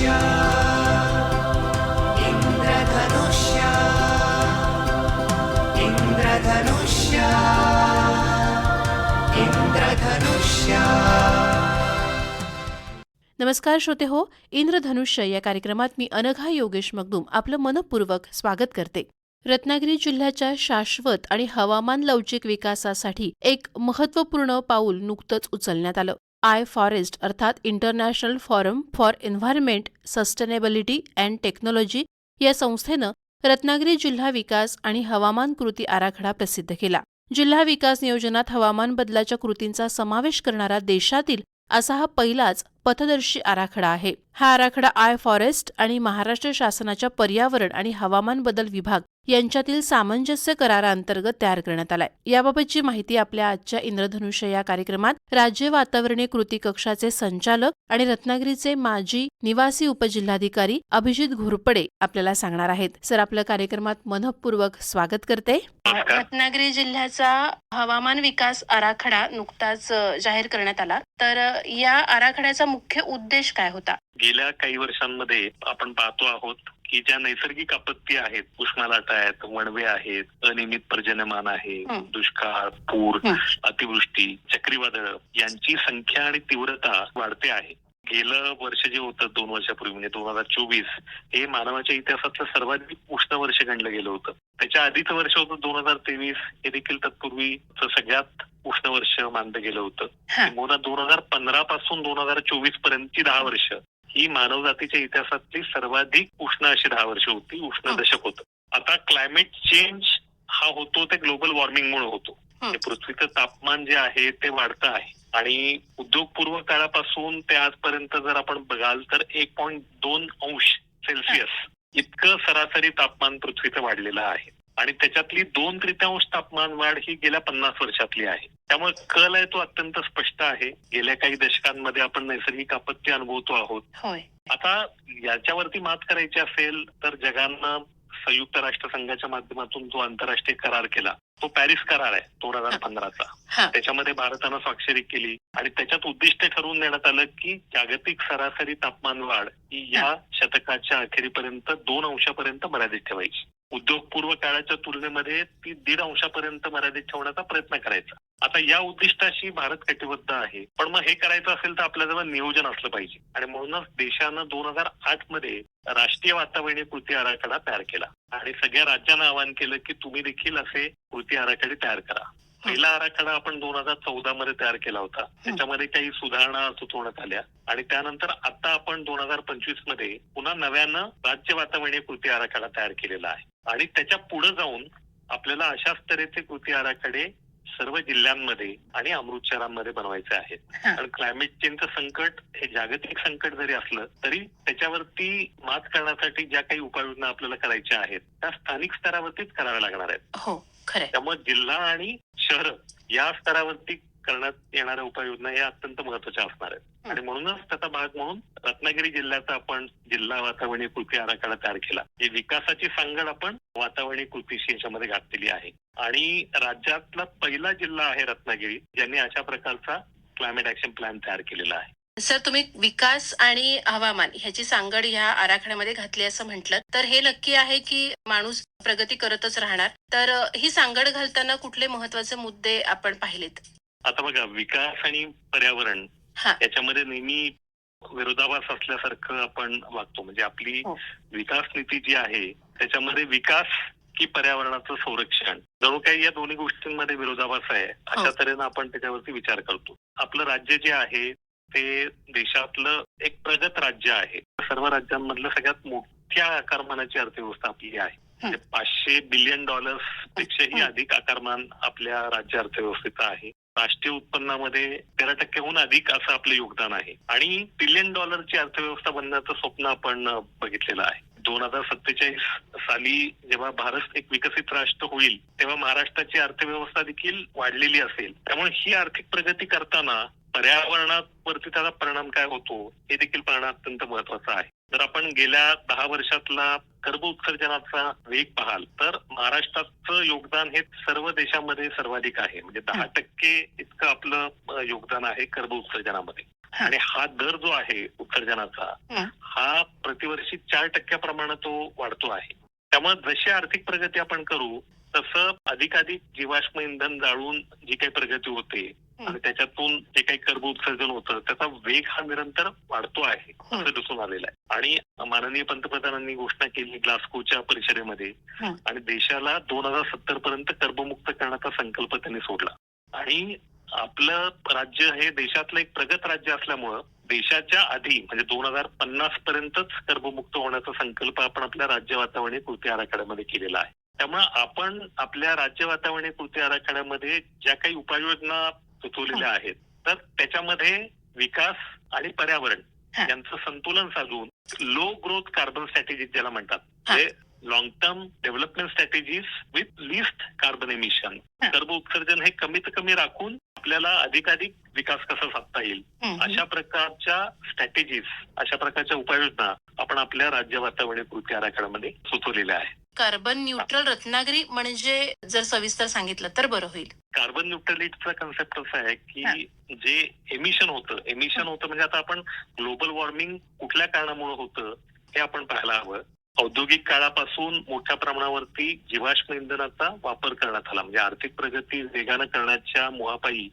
इंद्रधनुष्य इंद्रधनुष्य इंद्रधनुष्य इंद्रधनुष्य। नमस्कार श्रोते हो, इंद्रधनुष्य या कार्यक्रमात मी अनघा योगेश मगदूम आपलं मनपूर्वक स्वागत करते। रत्नागिरी जिल्ह्याच्या शाश्वत आणि हवामान लवचिक विकासासाठी एक महत्त्वपूर्ण पाऊल नुकतंच उचलण्यात आलं। iForest अर्थात international forum for environment sustainability and technology या संस्थेनं रत्नागिरी जिल्हा विकास आणि हवामान कृती आराखडा प्रसिद्ध केला। जिल्हा विकास नियोजनात हवामान बदलाच्या कृतींचा समावेश करणारा देशातील असा हा पहिलाच पथदर्शी आराखडा आहे। हा आराखडा iForest आणि महाराष्ट्र शासनाच्या पर्यावरण आणि हवामान बदल विभाग यांच्यातील सामंजस्य कराराअंतर्गत तयार करण्यात आलाय। याबाबतची माहिती आपल्या आजच्या इंद्रधनुष्य या कार्यक्रमात राज्य वातावरणीय कृती कक्षाचे संचालक आणि रत्नागिरीचे माजी निवासी उपजिल्हाधिकारी अभिजित घोरपडे आपल्याला सांगणार आहेत। सर, आपल्या कार्यक्रमात मनपूर्वक स्वागत करते। रत्नागिरी जिल्ह्याचा हवामान विकास आराखडा नुकताच जाहीर करण्यात आला, तर या आराखड्याचा मुख्य उद्देश काय होता? गेल्या काही वर्षांमध्ये आपण पाहतो आहोत की ज्या नैसर्गिक आपत्ती आहेत, उष्मालाटा आहेत, वणवे आहेत, अनियमित पर्जन्यमान आहे, दुष्काळ, पूर, अतिवृष्टी, चक्रीवादळ यांची संख्या आणि तीव्रता वाढते आहे। गेलं वर्ष जे होतं 2 वर्षापूर्वी म्हणजे 2024 हे मानवाच्या इतिहासातलं सर्वाधिक उष्ण वर्ष गणलं गेलं होतं। त्याच्या आधीचं वर्ष होतं 2023 हे देखील तत्पूर्वी सगळ्यात उष्ण वर्ष मानलं गेलं होतं। 2015 पासून 2024 पर्यंतची 10 वर्ष ही मानवजातीच्या इतिहासातली सर्वाधिक उष्ण अशी 10 वर्ष होती, उष्ण दशक होतं। आता क्लायमेट चेंज हा होतो ते ग्लोबल वॉर्मिंगमुळे होतो। पृथ्वीचं तापमान जे आहे ते वाढतं आहे आणि उद्योगपूर्व काळापासून ते आजपर्यंत जर आपण बघाल तर 1.2 अंश सेल्सिअस इतकं सरासरी तापमान पृथ्वीचं वाढलेलं आहे आणि त्याच्यातली 2/3 तापमान वाढ ही गेल्या 50 वर्षातली आहे। त्यामुळे कल आहे तो अत्यंत स्पष्ट आहे। गेल्या काही दशकांमध्ये आपण नैसर्गिक आपत्ती अनुभवतो आहोत। आता याच्यावरती मात करायची असेल तर जगानं संयुक्त राष्ट्र संघाच्या माध्यमातून जो आंतरराष्ट्रीय करार केला तो पॅरिस करार आहे 2015चा। त्याच्यामध्ये भारतानं स्वाक्षरी केली आणि त्याच्यात उद्दिष्ट ठरवून देण्यात आलं की जागतिक सरासरी तापमान वाढ ही या शतकाच्या अखेरीपर्यंत 2 अंशापर्यंत मर्यादित ठेवायची। उद्योगपूर्व काळाच्या तुलनेमध्ये ती 1.5 अंशापर्यंत मर्यादित ठेवण्याचा प्रयत्न करायचा। आता या उद्दिष्टाशी भारत कटिबद्ध आहे, पण मग हे करायचं असेल तर आपल्याजवळ नियोजन असलं पाहिजे आणि म्हणूनच देशानं 2008 मध्ये राष्ट्रीय वातावरणीय कृती आराखडा तयार केला आणि सगळ्या राज्यांना आवाहन केलं की तुम्ही देखील असे कृती आराखडे तयार करा। पहिला आराखडा आपण 2014 मध्ये तयार केला होता, त्याच्यामध्ये काही सुधारणा सुचवण्यात आल्या आणि त्यानंतर आता आपण 2025 मध्ये पुन्हा नव्यानं राज्य वातावरणीय कृती आराखडा तयार केलेला आहे आणि त्याच्या पुढे जाऊन आपल्याला अशाच तऱ्हेचे कृती आराखडे सर्व जिल्ह्यांमध्ये आणि अमृत शहरांमध्ये बनवायचे आहेत। कारण क्लायमेट चेंजचं संकट हे जागतिक संकट जरी असलं तरी त्याच्यावरती मात करण्यासाठी ज्या काही उपाययोजना आपल्याला करायच्या आहेत त्या स्थानिक स्तरावरतीच कराव्या लागणार आहेत। त्यामुळे जिल्हा आणि शहर या स्तरावरती करण्यात येणाऱ्या उपाययोजना या अत्यंत महत्वाच्या असणार आहेत आणि म्हणूनच त्याचा भाग म्हणून रत्नागिरी जिल्ह्याचा आपण जिल्हा वातावरणीय कृती आराखडा तयार केला। ही विकासाची सांगड आपण वातावरणीय कृतीशी याच्यामध्ये घातलेली आहे आणि राज्यातला पहिला जिल्हा आहे रत्नागिरी ज्यांनी अशा प्रकारचा क्लायमेट ऍक्शन प्लॅन तयार केलेला आहे। सर, तुम्ही विकास आणि हवामान ह्याची सांगड ह्या आराखड्यामध्ये घातली असं म्हटलं, तर हे नक्की आहे की माणूस प्रगती करतच राहणार, तर ही सांगड घालताना कुठले महत्वाचे मुद्दे आपण पाहिलेत? आता बघा, विकास आणि पर्यावरण याच्यामध्ये नेहमी विरोधाभास असल्यासारखं आपण वागतो। म्हणजे आपली विकास नीती जी आहे त्याच्यामध्ये विकास की पर्यावरणाचं संरक्षण जणू काही या दोन्ही गोष्टींमध्ये विरोधाभास आहे अशा तऱ्हेनं आपण त्याच्यावरती विचार करतो। आपलं राज्य जे आहे ते देशातलं एक प्रगत राज्य आहे। सर्व राज्यांमधलं सगळ्यात मोठ्या आकारमानाची अर्थव्यवस्था आपली आहे। म्हणजे $500 बिलियन पेक्षाही अधिक आकारमान आपल्या राज्य अर्थव्यवस्थेचं आहे। राष्ट्रीय उत्पन्नामध्ये 13% अधिक असं आपलं योगदान आहे आणि $1 ट्रिलियन अर्थव्यवस्था बनण्याचं स्वप्न आपण बघितलेलं आहे। 2047 साली जेव्हा भारत एक विकसित राष्ट्र होईल तेव्हा महाराष्ट्राची अर्थव्यवस्था देखील वाढलेली असेल। त्यामुळे ही आर्थिक प्रगती करताना पर्यावरणावरती त्याचा परिणाम काय होतो हे देखील पाहणं अत्यंत महत्वाचं आहे। जर आपण गेल्या 10 वर्षातला कर्ब उत्सर्जनाचा वेग पाहाल तर महाराष्ट्राचं योगदान हे सर्व देशामध्ये सर्वाधिक आहे। म्हणजे 10% इतकं आपलं योगदान आहे कर्ब उत्सर्जनामध्ये आणि हा दर जो आहे उत्सर्जनाचा हा प्रतिवर्षी 4% तो वाढतो आहे. त्यामुळे जशी आर्थिक प्रगती आपण करू तसं अधिकाधिक जीवाश्म इंधन जाळून जी काही प्रगती होते आणि त्याच्यातून जे काही कर्ब उत्सर्जन होतं त्याचा वेग हा निरंतर वाढतो आहे असं दिसून आलेलं आहे. आणि माननीय पंतप्रधानांनी घोषणा केली ग्लासगोच्या परिषदेमध्ये आणि देशाला 2070 पर्यंत कर्बमुक्त करण्याचा संकल्प त्यांनी सोडला. आणि आपलं राज्य हे देशातलं एक प्रगत राज्य असल्यामुळं देशाच्या आधी म्हणजे 2050 पर्यंतच कर्बमुक्त होण्याचा संकल्प आपण आपल्या राज्य वातावरणीय कृती आराखड्यामध्ये केलेला आहे. त्यामुळे आपण आपल्या राज्य वातावरणीय कृती आराखड्यामध्ये ज्या काही उपाययोजना सुचवलेल्या आहेत तर त्याच्यामध्ये विकास आणि पर्यावरण यांचं संतुलन साधून लो ग्रोथ कार्बन स्ट्रॅटेजी ज्याला म्हणतात म्हणजे long term development strategies with least carbon emission curb उत्सर्जन हे कमीत कमी राखून आपल्याला अधिकाधिक विकास कसा साधता येईल अशा प्रकारच्या स्ट्रॅटेजीज अशा प्रकारच्या उपाययोजना आपण आपल्या राज्य वातावरणीय कृती आराखड्यामध्ये सुचवलेल्या आहेत. कार्बन न्यूट्रल रत्नागिरी म्हणजे जर सविस्तर सांगितलं तर बरं होईल. कार्बन न्यूट्रलिटीचा कन्सेप्ट असा आहे की जे एमिशन होतं म्हणजे आता आपण ग्लोबल वॉर्मिंग कुठल्या कारणामुळे होतं हे आपण पाहायला हवं. औद्योगिक काळापासून मोठ्या प्रमाणावरती जीवाश्म इंधनाचा वापर करण्यात आला म्हणजे आर्थिक प्रगती वेगानं करण्याच्या मोहापायी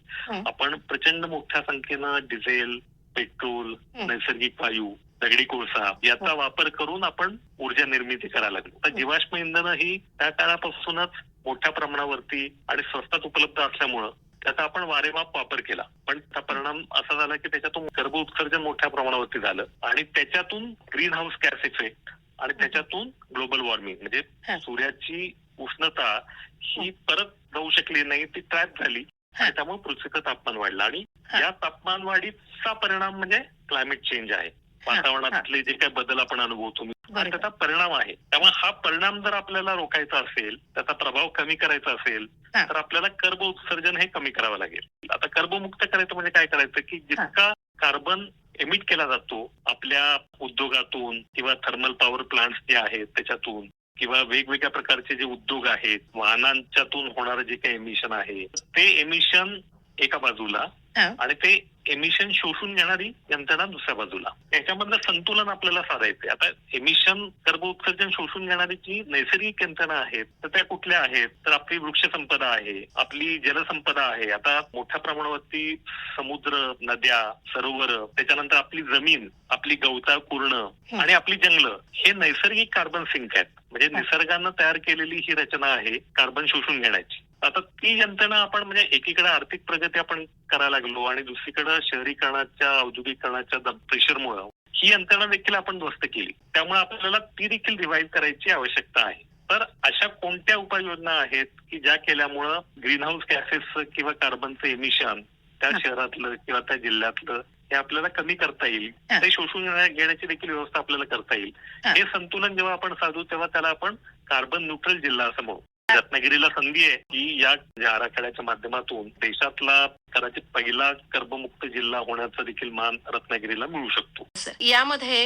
आपण प्रचंड मोठ्या संख्येनं डिझेल, पेट्रोल, नैसर्गिक वायू, दगडी कोळसा याचा वापर करून आपण ऊर्जा निर्मिती करायला लागलो. तर जीवाश्म इंधन ही त्या काळापासूनच मोठ्या प्रमाणावरती आणि स्वस्तात उपलब्ध असल्यामुळं त्याचा आपण वारेमाप वापर केला. पण त्याचा परिणाम असा झाला की त्याच्यातून कर्ब उत्सर्जन मोठ्या प्रमाणावरती झालं आणि त्याच्यातून ग्रीन हाऊस गॅस इफेक्ट आणि त्याच्यातून ग्लोबल वॉर्मिंग म्हणजे सूर्याची उष्णता ही परत जाऊ शकली नाही, ती ट्रॅप झाली आणि त्यामुळे पृथ्वीचं तापमान वाढलं आणि या तापमान वाढीचा परिणाम म्हणजे क्लायमेट चेंज आहे. वातावरणातले जे काही बदल आपण अनुभवतो त्याचा परिणाम आहे. त्यामुळे हा परिणाम जर आपल्याला रोखायचा असेल, त्याचा प्रभाव कमी करायचा असेल तर आपल्याला कर्ब उत्सर्जन हे कमी करावं लागेल. आता कर्बमुक्त करायचं म्हणजे काय करायचं की जितका कार्बन एमिट केला जातो आपल्या उद्योगातून किंवा थर्मल पॉवर प्लांट्स जे आहेत त्याच्यातून किंवा वेगवेगळ्या प्रकारचे जे उद्योग आहेत वाहनांच्यातून होणारं जे काही एमिशन आहे ते एमिशन एका बाजूला आणि ते एमिशन शोषून घेणारी यंत्रणा दुसऱ्या बाजूला याच्यामधलं संतुलन आपल्याला साधायचंय. आता एमिशन कर्ब उत्सर्जन शोषून घेणारी जी नैसर्गिक यंत्रणा आहेत तर त्या कुठल्या आहेत तर आपली वृक्ष संपदा आहे, आपली जलसंपदा आहे. आता मोठ्या प्रमाणावरती समुद्र, नद्या, सरोवर, त्याच्यानंतर आपली जमीन, आपली गवताळ पूर्ण आणि आपली जंगलं हे नैसर्गिक कार्बन सिंक आहेत. म्हणजे निसर्गानं तयार केलेली ही रचना आहे कार्बन शोषून घेण्याची. आता ती यंत्रणा आपण म्हणजे एकीकडे आर्थिक प्रगती आपण करायला लागलो आणि दुसरीकडे शहरीकरणाच्या औद्योगिकरणाच्या प्रेशरमुळे ही यंत्रणा देखील आपण ध्वस्त केली. त्यामुळे आपल्याला ती देखील रिवाईव्ह करायची आवश्यकता आहे. तर अशा कोणत्या उपाययोजना आहेत की ज्या केल्यामुळं ग्रीन हाऊस गॅसेस किंवा कार्बनचं एमिशन त्या शहरातलं किंवा त्या जिल्ह्यातलं हे आपल्याला कमी करता येईल, ते शोषून घेण्याची देखील व्यवस्था आपल्याला करता येईल. हे संतुलन जेव्हा आपण साधू तेव्हा त्याला आपण कार्बन न्यूट्रल जिल्हा असं म्हणू. रत्नागिरीला संधी आहे की या आराखड्याच्या माध्यमातून देशातला कदाचित पहिला कर्बमुक्त जिल्हा होण्याचा देखील मान रत्नागिरीला मिळू शकतो. यामध्ये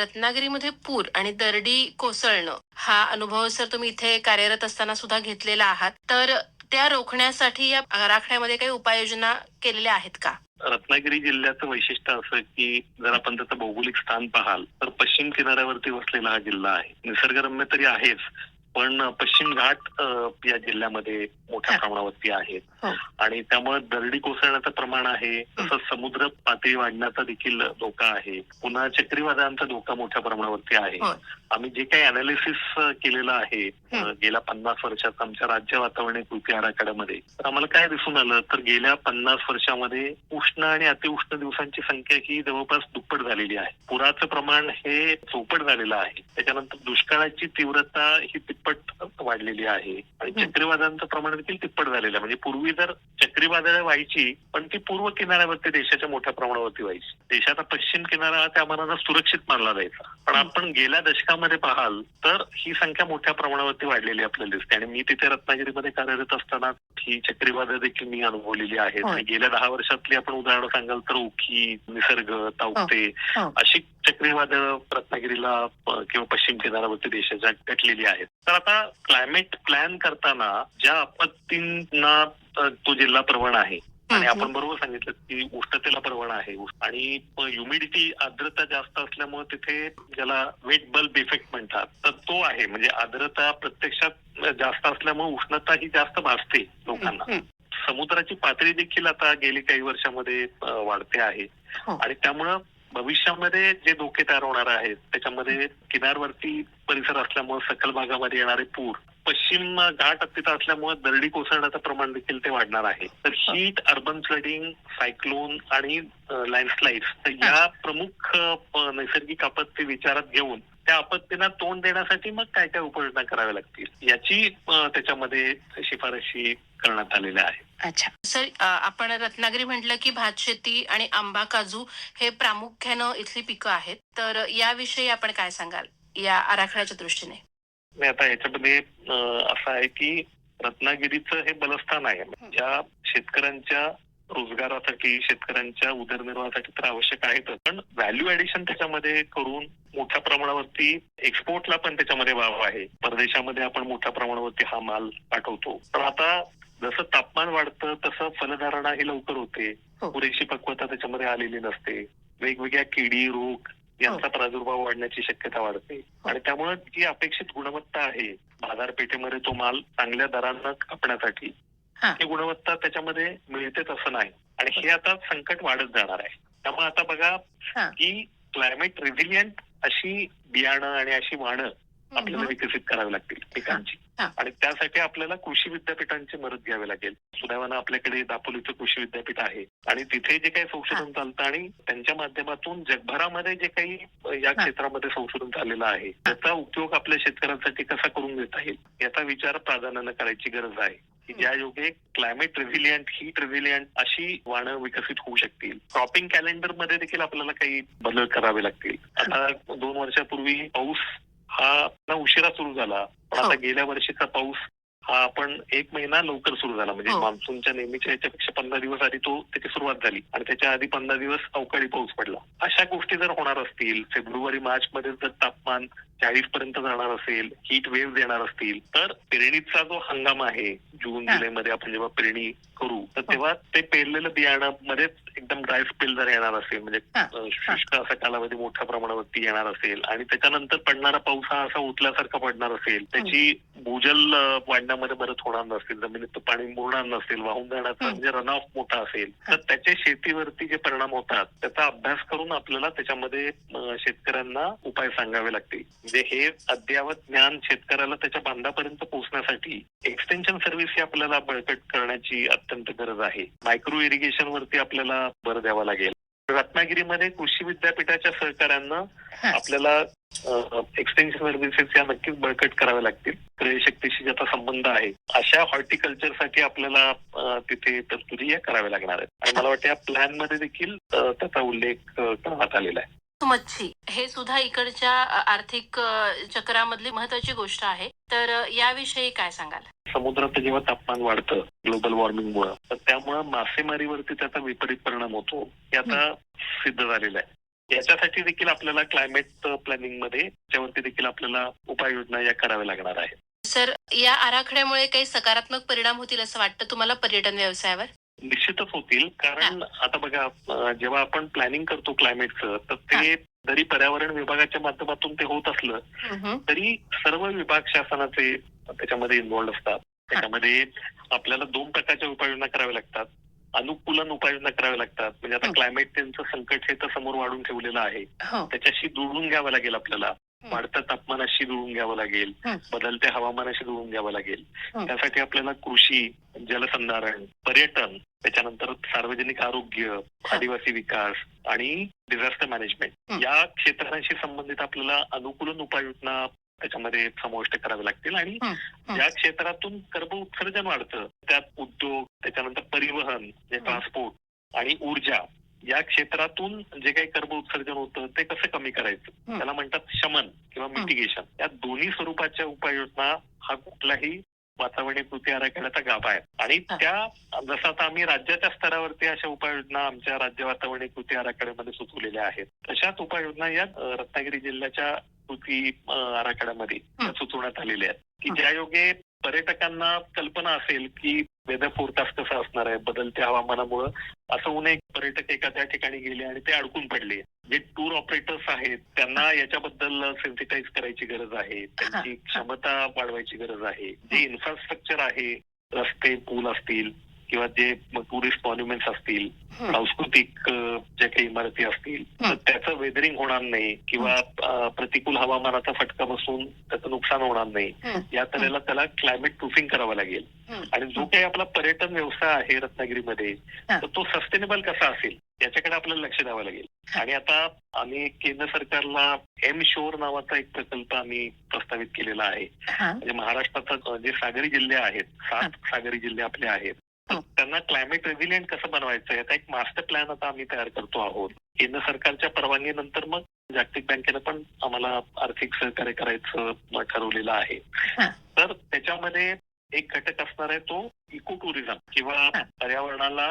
रत्नागिरीमध्ये पूर आणि दरडी कोसळणं हा अनुभव सर तुम्ही इथे कार्यरत असताना सुद्धा घेतलेला आहात, तर त्या रोखण्यासाठी या आराखड्यामध्ये काही उपाययोजना केलेल्या आहेत का? रत्नागिरी जिल्ह्याचं वैशिष्ट्य असं की जर आपण त्याचं भौगोलिक स्थान पाहाल तर पश्चिम किनाऱ्यावरती वसलेला हा जिल्हा आहे. निसर्गरम्य तरी आहेच पण पश्चिम घाट या जिल्ह्यामध्ये मोठ्या प्रमाणावरती आहेत आणि त्यामुळे दरडी कोसळण्याचं प्रमाण आहे. तसंच समुद्र पातळी वाढण्याचा देखील धोका आहे. पुन्हा चक्रीवादळांचा धोका मोठ्या प्रमाणावरती आहे. आम्ही जे काही अनालिसिस केलेलं आहे गेल्या 50 वर्षात आमच्या राज्य वातावरणीय कृती आराखड्यामध्ये तर आम्हाला काय दिसून आलं तर गेल्या 50 वर्षामध्ये उष्ण आणि अतिउष्ण दिवसांची संख्या ही जवळपास दुप्पट झालेली आहे. पुराचं प्रमाण हे चौपट झालेलं आहे. त्याच्यानंतर दुष्काळाची तीव्रता ही तिप्पट वाढलेली आहे आणि चक्रीवादळांचं प्रमाण देखील तिप्पट झालेलं आहे. म्हणजे पूर्वी जर चक्रीवादळं व्हायची पण ती पूर्व किनाऱ्यावरती देशाच्या मोठ्या प्रमाणावरती व्हायची. देशाचा पश्चिम किनारा त्या मानानं सुरक्षित मानला जायचा. पण आपण गेल्या दशकामध्ये पाहाल तर ही संख्या मोठ्या प्रमाणावरती वाढलेली आपल्याला दिसते आणि मी तिथे रत्नागिरीमध्ये कार्यरत असताना ही चक्रीवादळ देखील मी अनुभवलेली आहेत. आणि गेल्या 10 वर्षातली आपण उदाहरणं सांगाल तर ओखी, निसर्ग, तावते अशी चक्रीवादळ रत्नागिरीला किंवा पश्चिम किनाऱ्यावरती देशाच्या घटलेली आहेत. तर आता क्लायमेट प्लॅन करताना ज्या आपत्तींना तो जिल्हा प्रवण आहे आणि आपण बरोबर सांगितलं की उष्णतेला प्रवण आहे आणि ह्युमिडिटी आर्द्रता जास्त असल्यामुळे तिथे ज्याला वेट बल्ब इफेक्ट म्हणतात तर तो आहे. म्हणजे आर्द्रता प्रत्यक्षात जास्त असल्यामुळे उष्णता ही जास्त भासते लोकांना. समुद्राची पातळी देखील आता गेली काही वर्षामध्ये वाढते आहे आणि त्यामुळं भविष्यामध्ये जे धोके तयार होणार आहेत त्याच्यामध्ये किनारवर्ती परिसर असल्यामुळे सखल भागामध्ये येणारे पूर, पश्चिम घाट तिथं असल्यामुळे दरडी कोसळण्याचं प्रमाण देखील ते वाढणार आहे. तर हीट, अर्बन फ्लडिंग, सायक्लोन आणि लँडस्लाइड्स तर या प्रमुख नैसर्गिक आपत्ती विचारात घेऊन त्या आपत्तींना तोंड देण्यासाठी मग काय काय उपाययोजना कराव्या लागतील याची त्याच्यामध्ये शिफारशी करण्यात आलेल्या आहे. अच्छा सर, आपण रत्नागिरी म्हटलं की भात शेती आणि आंबा, काजू हे प्रामुख्यानं इथली पिकं आहेत, तर याविषयी आपण काय सांगाल या आराखड्याच्या दृष्टीने? आता ह्याच्यामध्ये असं आहे की रत्नागिरीचं हे बलस्थान आहे. ज्या शेतकऱ्यांच्या रोजगारासाठी, शेतकऱ्यांच्या उदरनिर्वाहासाठी तर आवश्यक आहेतच, पण व्हॅल्यू ऍडिशन त्याच्यामध्ये करून मोठ्या प्रमाणावरती एक्सपोर्टला पण त्याच्यामध्ये वाव आहे. परदेशामध्ये आपण मोठ्या प्रमाणावरती हा माल पाठवतो. तर आता जसं तापमान वाढतं तसं फलधारणा ही लवकर होते, पुरेशी पक्वता त्याच्यामध्ये आलेली नसते, वेगवेगळ्या किडी, रोग यांचा प्रादुर्भाव वाढण्याची शक्यता वाढते आणि त्यामुळे जी अपेक्षित गुणवत्ता आहे बाजारपेठेमध्ये तो माल चांगल्या दरानं कापण्यासाठी ही गुणवत्ता त्याच्यामध्ये मिळतेच असं नाही आणि हे आता संकट वाढत जाणार आहे. त्यामुळे आता बघा की क्लायमेट रेझिलियंट अशी बियाणं आणि अशी वाणं आपल्याला विकसित करावी लागतील पिकांची आणि त्यासाठी आपल्याला कृषी विद्यापीठांची मदत घ्यावी लागेल. सुदैवानं आपल्याकडे दापोलीचं कृषी विद्यापीठ आहे आणि तिथे जे काही संशोधन चालतं आणि त्यांच्या माध्यमातून जगभरामध्ये जे काही या क्षेत्रामध्ये संशोधन चाललेलं आहे त्याचा उपयोग आपल्या शेतकऱ्यांसाठी कसा करून घेता येईल याचा विचार प्राधान्यानं करायची गरज आहे की ज्या योगे क्लायमेट रेझिलियंट, हीट रेझिलियंट अशी वाणं विकसित होऊ शकतील. क्रॉपिंग कॅलेंडर मध्ये देखील आपल्याला काही बदल करावे लागतील. आता 2 वर्षापूर्वी पाऊस हा उशिरा सुरू झाला, पण आता गेल्या वर्षीचा पाऊस हा आपण 1 महिना लवकर सुरू झाला. म्हणजे मान्सूनच्या नेहमीच्या याच्यापेक्षा 15 दिवस आधी त्याची सुरुवात झाली आणि त्याच्या आधी 15 दिवस अवकाळी पाऊस पडला. अशा गोष्टी जर होणार असतील, फेब्रुवारी मार्च मध्ये जर तापमान 40 पर्यंत जाणार असेल, हीट वेव्ह येणार असतील, तर पेरणीचा जो हंगाम आहे जून जुलै मध्ये आपण जेव्हा पेरणी करू तर तेव्हा ते पेरलेलं बियाणं मध्येच एकदम ड्राय स्पेल जर येणार असेल, म्हणजे शुष्क असा कालावधी मोठ्या प्रमाणावरती येणार असेल आणि त्याच्यानंतर पडणारा पाऊस हा असा उतल्यासारखा पडणार असेल, त्याची भूजल वाढण्यामध्ये मदत होणार नसेल, जमिनीत पाणी मुरणार नसेल, वाहून जाण्याचा म्हणजे रन ऑफ मोठा असेल, तर त्याचे शेतीवरती जे परिणाम होतात त्याचा अभ्यास करून आपल्याला त्याच्यामध्ये शेतकऱ्यांना उपाय सांगावे लागतील. म्हणजे हे अद्ययावत ज्ञान शेतकऱ्याला त्याच्या बांधापर्यंत पोहोचण्यासाठी एक्सटेन्शन सर्व्हिस ही आपल्याला बळकट करण्याची अत्यंत गरज आहे. मायक्रो इरिगेशन वरती आपल्याला भर द्यावा लागेल. रत्नागिरीमध्ये कृषी विद्यापीठाच्या सहकार्यानं आपल्याला एक्सटेन्शन सर्व्हिसेस या नक्कीच बळकट कराव्या लागतील. क्रयशक्तीशी ज्याचा संबंध आहे अशा हॉर्टिकल्चरसाठी आपल्याला तिथे तरतुदी या कराव्या लागणार आहेत आणि मला वाटतं या प्लॅन मध्ये देखील त्याचा उल्लेख करण्यात आलेला आहे. मच्छी हे सुद्धा इकडच्या आर्थिक चक्रामधली महत्वाची गोष्ट आहे, तर याविषयी काय सांगाल? समुद्रात जेव्हा तापमान वाढतं ग्लोबल वॉर्मिंगमुळे तर त्यामुळे मासेमारीवरती त्याचा विपरीत परिणाम होतो हे आता सिद्ध झालेलं आहे. याच्यासाठी देखील आपल्याला क्लायमेट प्लॅनिंग मध्ये त्याच्यावरती देखील आपल्याला उपाययोजना या कराव्या लागणार आहेत. सर, या आराखड्यामुळे काही सकारात्मक परिणाम होतील असं वाटतं तुम्हाला पर्यटन व्यवसायावर? निश्चितच होतील, कारण आता बघा जेव्हा आपण प्लॅनिंग करतो क्लायमेटचं तर ते जरी पर्यावरण विभागाच्या माध्यमातून ते होत असलं तरी सर्व विभाग शासनाचे त्याच्यामध्ये इन्व्हॉल्ड असतात. त्याच्यामध्ये आपल्याला 2 प्रकारच्या उपाययोजना कराव्या लागतात. अनुकूलन उपाययोजना कराव्या लागतात, म्हणजे आता क्लायमेट त्यांचं संकट हे तर समोर वाढून ठेवलेलं आहे, त्याच्याशी जुळून घ्यावं लागेल आपल्याला. वाढत्या तापमानाशी जुळून घ्यावं लागेल, बदलत्या हवामानाशी जुळून घ्यावं लागेल. त्यासाठी आपल्याला कृषी, जलसंधारण, पर्यटन, त्याच्यानंतर सार्वजनिक आरोग्य, आदिवासी विकास आणि डिझास्टर मॅनेजमेंट या क्षेत्रांशी संबंधित आपल्याला अनुकूलन उपाययोजना त्याच्यामध्ये समाविष्ट करावे लागतील आणि ज्या क्षेत्रातून कर्ब उत्सर्जन वाढतं त्यात उद्योग, त्याच्यानंतर परिवहन, ट्रान्सपोर्ट आणि ऊर्जा या क्षेत्रातून जे काही कर्ब उत्सर्जन होतं ते कसं कमी करायचं त्याला म्हणतात शमन किंवा मिटिगेशन. या दोन्ही स्वरूपाच्या उपाययोजना हा कुठलाही वातावरणीय कृती आराखड्याचा गाभा आहे आणि त्या जसं आता आम्ही राज्याच्या स्तरावरती अशा उपाययोजना आमच्या राज्य वातावरणीय कृती आराखड्यामध्ये सुचवलेल्या आहेत, तशाच उपाययोजना या रत्नागिरी जिल्ह्याच्या कृती आराखड्यामध्ये सुचवण्यात आलेल्या आहेत की ज्या योगे पर्यटकांना कल्पना असेल की वेदर फोरकास्ट कसं असणार आहे, बदलत्या हवामानामुळे असं होऊन एक पर्यटक एखाद्या ठिकाणी गेले आणि ते अडकून पडले. जे टूर ऑपरेटर्स आहेत त्यांना याच्याबद्दल सेन्सिटाईज करायची गरज आहे, त्यांची क्षमता वाढवायची गरज आहे. जे इन्फ्रास्ट्रक्चर आहे, रस्ते पूल असतील किंवा जे टुरिस्ट मॉन्युमेंट्स असतील, सांस्कृतिक ज्या काही इमारती असतील, तर त्याचं वेदरिंग होणार नाही किंवा प्रतिकूल हवामानाचा फटका बसून त्याचं नुकसान होणार नाही, या तऱ्हेला त्याला क्लायमेट प्रूफिंग करावं लागेल. आणि जो काही आपला पर्यटन व्यवसाय आहे रत्नागिरीमध्ये, तर तो सस्टेनेबल कसा असेल याच्याकडे आपल्याला लक्ष द्यावं लागेल. आणि आता आम्ही केंद्र सरकारला एम शोर नावाचा एक प्रकल्प आम्ही प्रस्तावित केलेला आहे. म्हणजे महाराष्ट्राचा जे सागरी जिल्हे आहेत, 7 सागरी जिल्हे आपले आहेत, त्यांना क्लायमेट रेझिलियंट कसं बनवायचं याचा एक मास्टर प्लॅन आता आम्ही तयार करतो आहोत. केंद्र सरकारच्या परवानगीनंतर मग जागतिक बँकेनं पण आम्हाला आर्थिक सहकार्य करायचं ठरवलेलं आहे. तर त्याच्यामध्ये एक घटक असणार आहे तो इको टुरिझम किंवा पर्यावरणाला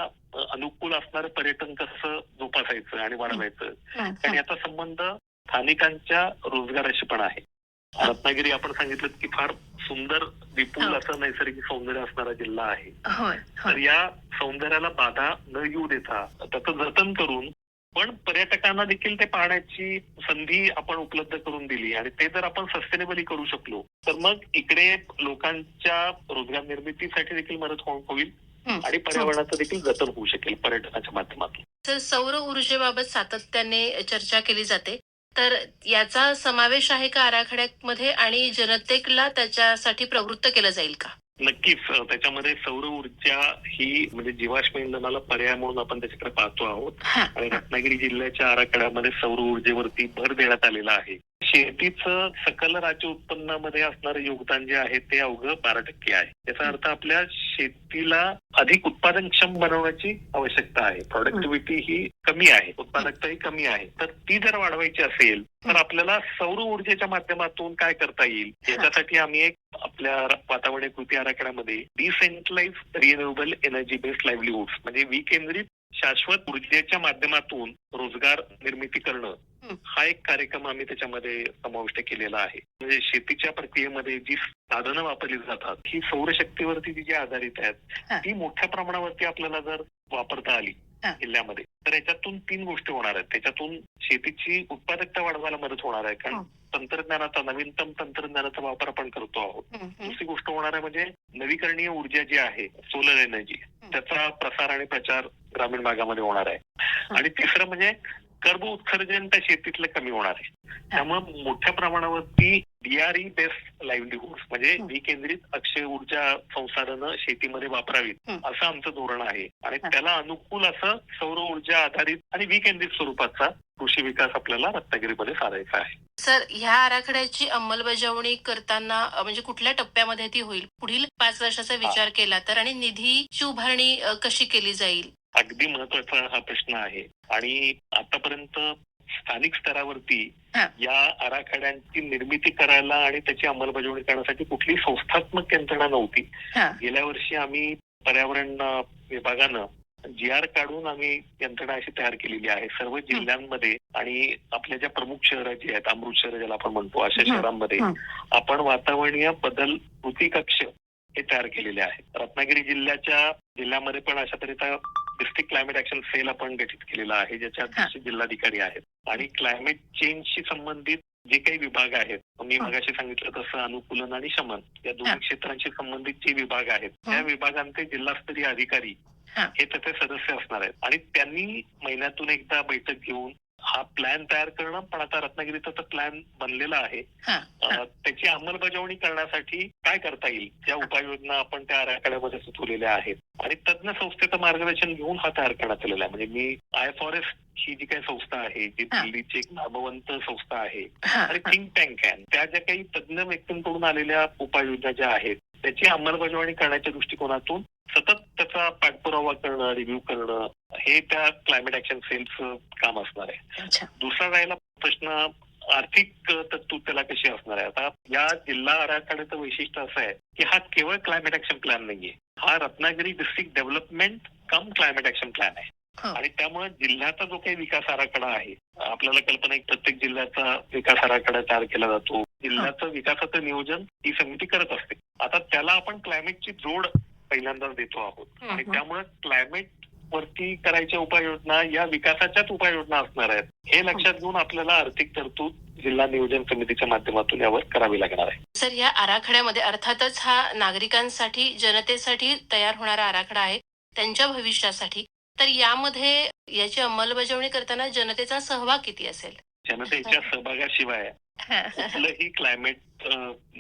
अनुकूल असणारं पर्यटन कसं जोपासायचं आणि वाढवायचं. कारण याचा संबंध स्थानिकांच्या रोजगाराशी पण आहे. रत्नागिरी आपण सांगितलं की फार सुंदर विपुल असं नैसर्गिक सौंदर्य असणारा जिल्हा आहे. तर या सौंदर्याला बाधा न येऊ देता त्याचं जतन करून पण पर्यटकांना देखील ते पाहण्याची संधी आपण उपलब्ध करून दिली आणि ते जर आपण सस्टेनेबली करू शकलो तर मग इकडे लोकांच्या रोजगार निर्मितीसाठी देखील मदत होईल आणि पर्यावरणाचं देखील जतन होऊ शकेल पर्यटनाच्या माध्यमातून. तर सौर ऊर्जेबाबत सातत्याने चर्चा केली जाते, तर याचा समावेश आहे का आराखड्यामध्ये आणि जनतेला त्याच्यासाठी प्रवृत्त केलं जाईल का? नक्कीच त्याच्यामध्ये सौर ऊर्जा ही म्हणजे जीवाश्म इंधनाला पर्याय म्हणून आपण त्याच्याकडे पाहतो आहोत आणि रत्नागिरी जिल्ह्याच्या आराखड्यामध्ये सौर ऊर्जेवरती भर देण्यात आलेला आहे. शेतीचं सकल राज्य उत्पन्नामध्ये असणारं योगदान जे आहे ते अवघं 12% आहे. याचा अर्थ आपल्या शेतीला अधिक उत्पादनक्षम बनवण्याची आवश्यकता आहे. प्रोडक्टिव्हिटी ही कमी आहे, उत्पादकता ही कमी आहे. तर ती जर वाढवायची असेल तर आपल्याला सौर ऊर्जेच्या माध्यमातून काय करता येईल याच्यासाठी आम्ही एक आपल्या वातावरणीय कृती आराखड्यामध्ये डिसेंट्रलाइज रिन्युएबल एनर्जी बेस्ड लाईव्हलीहुड्स म्हणजे विकेंद्रित शाश्वत ऊर्जेच्या माध्यमातून रोजगार निर्मिती करणं हा एक कार्यक्रम आम्ही त्याच्यामध्ये समाविष्ट केलेला आहे. म्हणजे शेतीच्या प्रक्रियेमध्ये जी साधनं वापरली जातात ही सौरशक्तीवरती जी आधारित आहेत ती मोठ्या प्रमाणावरती आपल्याला जर वापरता आली जिल्ह्यामध्ये तर याच्यातून 3 गोष्टी होणार आहेत. त्याच्यातून शेतीची उत्पादकता वाढवायला मदत होणार आहे कारण तंत्रज्ञानाचा नवीनतम तंत्रज्ञानाचा वापर आपण करतो आहोत. दुसरी गोष्ट होणार आहे म्हणजे नवीकरणीय ऊर्जा जी आहे सोलर एनर्जी त्याचा प्रसार आणि प्रचार ग्रामीण भागामध्ये होणार आहे. आणि तिसरं म्हणजे कर्ब उत्सर्जन त्या शेतीतलं कमी होणार आहे. त्यामुळे मोठ्या प्रमाणावरती DRE बेस्ड लाईव्हलीहुड्स म्हणजे विकेंद्रित अक्षय ऊर्जा संसाधनं शेतीमध्ये वापरावीत असं आमचं धोरण आहे आणि त्याला अनुकूल असं सौर ऊर्जा आधारित आणि विकेंद्रित स्वरूपाचा कृषी विकास आपल्याला रत्नागिरीमध्ये साधायचा आहे. सर, ह्या आराखड्याची अंमलबजावणी करताना म्हणजे कुठल्या टप्प्यामध्ये ती होईल? पुढील 5 वर्षाचा विचार केला तर आणि निधीची उभारणी कशी केली जाईल? अगदी महत्वाचा हा प्रश्न आहे आणि आतापर्यंत स्थानिक स्तरावरती या आराखड्यांची निर्मिती करायला आणि त्याची अंमलबजावणी करण्यासाठी कुठली संस्थात्मक यंत्रणा नव्हती. गेल्या वर्षी आम्ही पर्यावरण विभागानं GR काढून आम्ही यंत्रणा अशी तयार केलेली आहे. सर्व जिल्ह्यांमध्ये आणि आपल्या ज्या प्रमुख शहरं जी आहेत, अमृत शहर ज्याला आपण म्हणतो, अशा शहरांमध्ये आपण वातावरणीय बदल कृती कक्ष हे तयार केलेले आहेत. रत्नागिरी जिल्ह्यामध्ये पण अशा तऱ्हेचा डिस्ट्रिक्ट क्लायमेट ऍक्शन सेल आपण गठीत केलेला आहे ज्याच्या अध्यक्ष जिल्हाधिकारी आहेत. आणि क्लायमेट चेंजशी संबंधित जे काही विभाग आहेत, मी मगाशी सांगितलं तसं अनुकूलन आणि शमन या 2 क्षेत्रांशी संबंधित जे विभाग आहेत त्या विभागांचे जिल्हास्तरीय अधिकारी हे त्याचे सदस्य असणार आहेत आणि त्यांनी महिन्यातून एकदा बैठक घेऊन हा प्लॅन तयार करणं. पण आता रत्नागिरीचा तर प्लॅन बनलेला आहे. त्याची अंमलबजावणी करण्यासाठी काय करता येईल या उपाययोजना आपण त्या आराखड्यामध्ये सुचवलेल्या आहेत आणि तज्ञ संस्थेचं मार्गदर्शन घेऊन हा तयार करण्यात आलेला आहे. म्हणजे मी IFOREST ही जी काही संस्था आहे जी दिल्लीची एक नामवंत संस्था आहे आणि थिंक टँक आहे त्या ज्या काही तज्ञ व्यक्तींकडून आलेल्या उपाययोजना ज्या आहेत त्याची अंमलबजावणी करण्याच्या दृष्टिकोनातून सतत त्याचा पाठपुरावा करणं, रिव्ह्यू करणं हे त्या क्लायमेट ऍक्शन सेलचं काम असणार आहे. दुसरा राहिला प्रश्न आर्थिक तरतूद त्याला कशी असणार आहे. आता या जिल्हा आराखड्याचं वैशिष्ट्य असं आहे की हा केवळ क्लायमेट ऍक्शन प्लॅन नाहीये, हा रत्नागिरी डिस्ट्रिक्ट डेव्हलपमेंट कम क्लायमेट ऍक्शन प्लॅन आहे. आणि त्यामुळे जिल्ह्याचा जो काही विकास आराखडा आहे, आपल्याला कल्पना आहे प्रत्येक जिल्ह्याचा विकास आराखडा तयार केला जातो. जिल्ह्याचं विकासाचं नियोजन ही समिती करत असते. आता त्याला आपण क्लायमेटची जोड पहिल्यांदाच देतो आहोत आणि हं. त्यामुळे क्लायमेट वरती करायच्या उपाययोजना या विकासाच्याच उपाययोजना असणार आहेत. हे लक्षात घेऊन आपल्याला आर्थिक तरतूद जिल्हा नियोजन समितीच्या माध्यमातून यावर करावी लागणार आहे. सर, या आराखड्यामध्ये अर्थातच हा नागरिकांसाठी, जनतेसाठी तयार होणारा आराखडा आहे, त्यांच्या भविष्यासाठी. तर यामध्ये याची अंमलबजावणी करताना जनतेचा सहभाग किती असेल? जनतेच्या सहभागाशिवाय कुठलंही क्लायमेट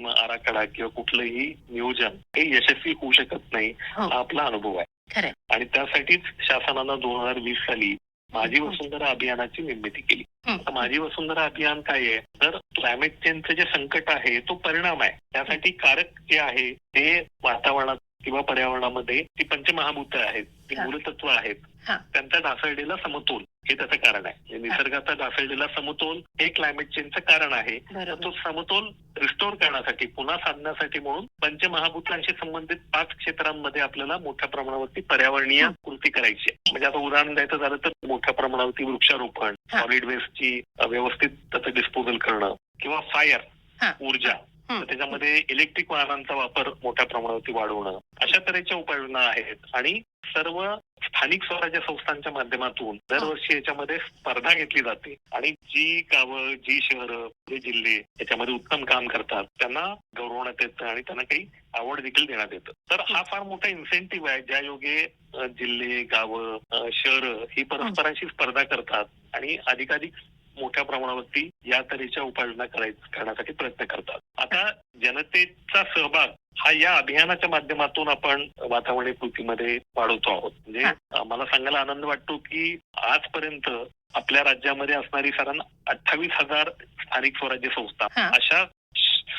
आराखडा किंवा कुठलंही नियोजन हे यशस्वी होऊ शकत नाही, हो. हा आपला अनुभव आहे. खरंय. आणि त्यासाठीच शासनानं 2020 साली माझी वसुंधरा अभियानाची निर्मिती केली. आता माझी वसुंधरा अभियान काय आहे, तर क्लायमेट चेंजचं जे संकट आहे तो परिणाम आहे. त्यासाठी कारक जे आहे ते वातावरणात किंवा पर्यावरणामध्ये ती पंचमहाभूत आहेत, ती मूलतत्व आहेत, त्यांचा ढासळलेला समतोल हे त्याचं कारण आहे. निसर्गाचा ढासळलेला समतोल हे क्लायमेट चेंजचं कारण आहे. तर तो समतोल रिस्टोर करण्यासाठी, पुन्हा साधण्यासाठी म्हणून पंचमहाभूतांशी संबंधित 5 क्षेत्रांमध्ये आपल्याला मोठ्या प्रमाणावरती पर्यावरणीय कृती करायची आहे. म्हणजे आता उदाहरण द्यायचं झालं तर मोठ्या प्रमाणावरती वृक्षारोपण, सॉलिड वेस्टची व्यवस्थित त्याचं डिस्पोजल करणं किंवा फायर ऊर्जा, तर त्याच्यामध्ये इलेक्ट्रिक वाहनांचा वापर मोठ्या प्रमाणावरती वाढवणं, अशा तऱ्हेच्या उपाययोजना आहेत. आणि सर्व स्थानिक स्वराज्य संस्थांच्या माध्यमातून दरवर्षी याच्यामध्ये स्पर्धा घेतली जाते आणि जी गावं, जी शहरं, जे जिल्हे याच्यामध्ये उत्तम काम करतात त्यांना गौरवण्यात येतं आणि त्यांना काही आवड देखील देण्यात येतं. तर हा फार मोठा इन्सेंटिव्ह आहे, ज्या योगे जिल्हे, गावं, शहरं ही परस्परांशी स्पर्धा करतात आणि अधिकाधिक मोठ्या प्रमाणावरती या तऱ्हेच्या उपाययोजना करण्यासाठी प्रयत्न करतात. आता जनतेचा सहभाग हा या अभियानाच्या माध्यमातून आपण वातावरणीय कृतीमध्ये वाढवतो आहोत. म्हणजे मला सांगायला आनंद वाटतो की आजपर्यंत आपल्या राज्यामध्ये असणारी साधारण 28,000 स्थानिक स्वराज्य संस्था, अशा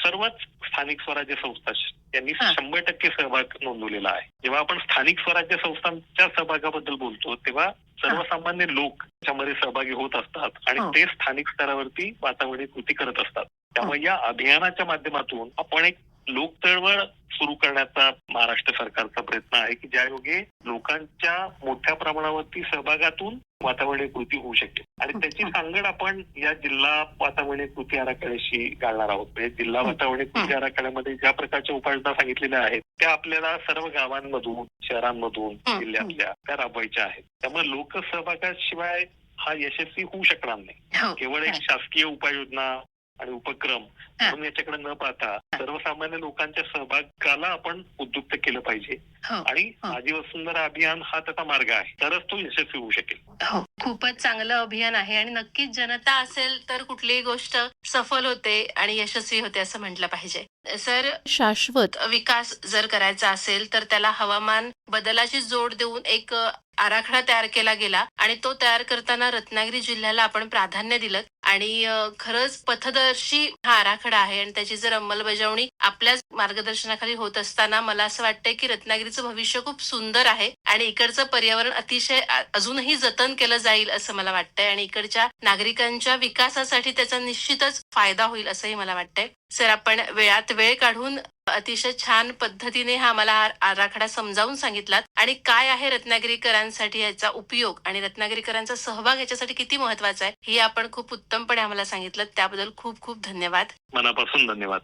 सर्वच स्थानिक स्वराज्य संस्था यांनी 100% सहभाग नोंदवलेला आहे. जेव्हा आपण स्थानिक स्वराज्य संस्थांच्या सहभागाबद्दल बोलतो तेव्हा सर्वसामान्य लोक त्याच्यामध्ये सहभागी होत असतात आणि ते स्थानिक स्तरावरती वातावरणीय कृती करत असतात. त्यामुळे या अभियानाच्या माध्यमातून आपण एक लोक चळवळ सुरू करण्याचा महाराष्ट्र सरकारचा प्रयत्न आहे की ज्यायोगे लोकांच्या मोठ्या प्रमाणावरती सहभागातून वातावरणीय कृती होऊ शकेल. आणि त्याची सांगड आपण या जिल्हा वातावरणीय कृती आराखड्याशी घालणार आहोत. म्हणजे जिल्हा वातावरणीय कृती आराखड्यामध्ये ज्या प्रकारच्या उपाययोजना सांगितलेल्या आहेत त्या आपल्याला सर्व गावांमधून, शहरांमधून, जिल्ह्यातल्या त्या राबवायच्या आहेत. त्यामुळे लोकसहभागाशिवाय हा यशस्वी होऊ शकणार नाही. केवळ एक शासकीय उपाययोजना आणि उपक्रम म्हणून याच्याकडे न पाहता सर्वसामान्य लोकांच्या सहभागाला आपण उद्युक्त केलं पाहिजे. आणि माझी वसुंधरा अभियान हा त्याचा मार्ग आहे, तरच तो यशस्वी होऊ शकेल. हो, खूपच चांगलं अभियान आहे आणि नक्कीच जनता असेल तर कुठलीही गोष्ट सफल होते आणि यशस्वी होते असं म्हटलं पाहिजे. सर, शाश्वत विकास जर करायचा असेल तर त्याला हवामान बदलाची जोड देऊन एक आराखडा तयार केला गेला आणि तो तयार करताना रत्नागिरी जिल्ह्याला आपण प्राधान्य दिलं आणि खरंच पथदर्शी हा आराखडा आहे आणि त्याची जर अंमलबजावणी आपल्याच मार्गदर्शनाखाली होत असताना मला असं वाटतंय की रत्नागिरीचं भविष्य खूप सुंदर आहे आणि इकडचं पर्यावरण अतिशय अजूनही जतन केलं जाईल असं मला वाटतंय आणि इकडच्या नागरिकांच्या विकासासाठी त्याचा निश्चितच फायदा होईल असंही मला वाटतंय. सर, आपण वेळात वेळ काढून अतिशय छान पद्धतीने हा मला आराखडा समजावून सांगितलात आणि काय आहे रत्नागिरीकरांसाठी याचा उपयोग आणि रत्नागिरीकरांचा सहभाग याच्यासाठी किती महत्वाचा आहे हे आपण खूप उत्तमपणे आम्हाला सांगितलं. त्याबद्दल खूप खूप धन्यवाद. मनापासून धन्यवाद.